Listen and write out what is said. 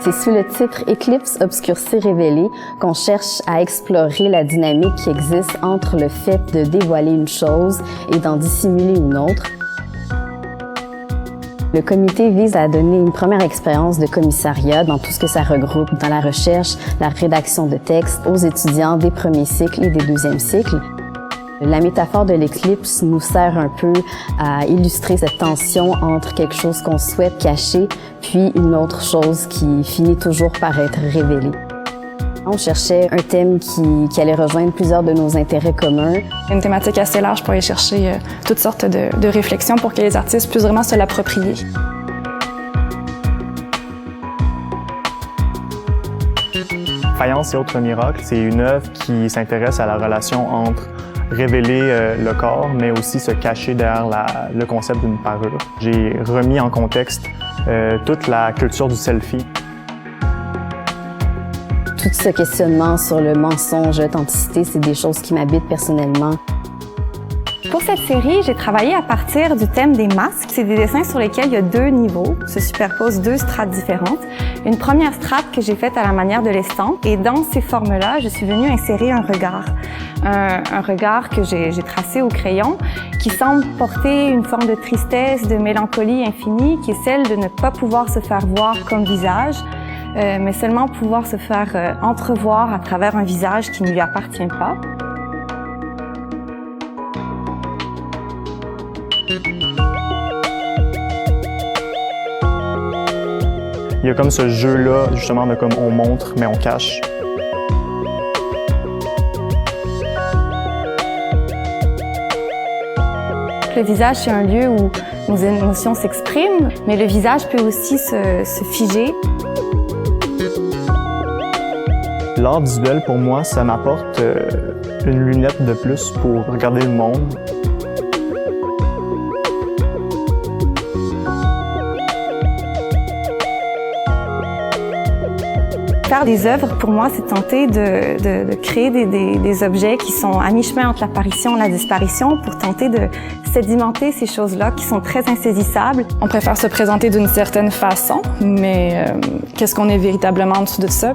C'est sous le titre « Éclipse obscurcie révélée » qu'on cherche à explorer la dynamique qui existe entre le fait de dévoiler une chose et d'en dissimuler une autre. Le comité vise à donner une première expérience de commissariat dans tout ce que ça regroupe dans la recherche, la rédaction de textes aux étudiants des premiers cycles et des deuxièmes cycles. La métaphore de l'éclipse nous sert un peu à illustrer cette tension entre quelque chose qu'on souhaite cacher puis une autre chose qui finit toujours par être révélée. On cherchait un thème qui allait rejoindre plusieurs de nos intérêts communs. Une thématique assez large pour aller chercher toutes sortes de réflexions pour que les artistes puissent vraiment se l'approprier. Faïence et autres miracles, c'est une œuvre qui s'intéresse à la relation entre révéler le corps, mais aussi se cacher derrière le concept d'une parure. J'ai remis en contexte toute la culture du selfie. Tout ce questionnement sur le mensonge, l'authenticité, c'est des choses qui m'habitent personnellement. Pour cette série, j'ai travaillé à partir du thème des masques. C'est des dessins sur lesquels il y a deux niveaux, se superposent deux strates différentes. Une première strate que j'ai faite à la manière de l'estampe, et dans ces formes-là, je suis venue insérer un regard. Un regard que j'ai tracé au crayon, qui semble porter une forme de tristesse, de mélancolie infinie, qui est celle de ne pas pouvoir se faire voir comme visage, mais seulement pouvoir se faire entrevoir à travers un visage qui ne lui appartient pas. Il y a comme ce jeu-là, justement, de comme on montre, mais on cache. Le visage, c'est un lieu où nos émotions s'expriment, mais le visage peut aussi se figer. L'art visuel, pour moi, ça m'apporte une lunette de plus pour regarder le monde. Faire des œuvres, pour moi, c'est tenter de créer des objets qui sont à mi-chemin entre l'apparition et la disparition pour tenter de sédimenter ces choses-là qui sont très insaisissables. On préfère se présenter d'une certaine façon, mais qu'est-ce qu'on est véritablement en dessous de ça?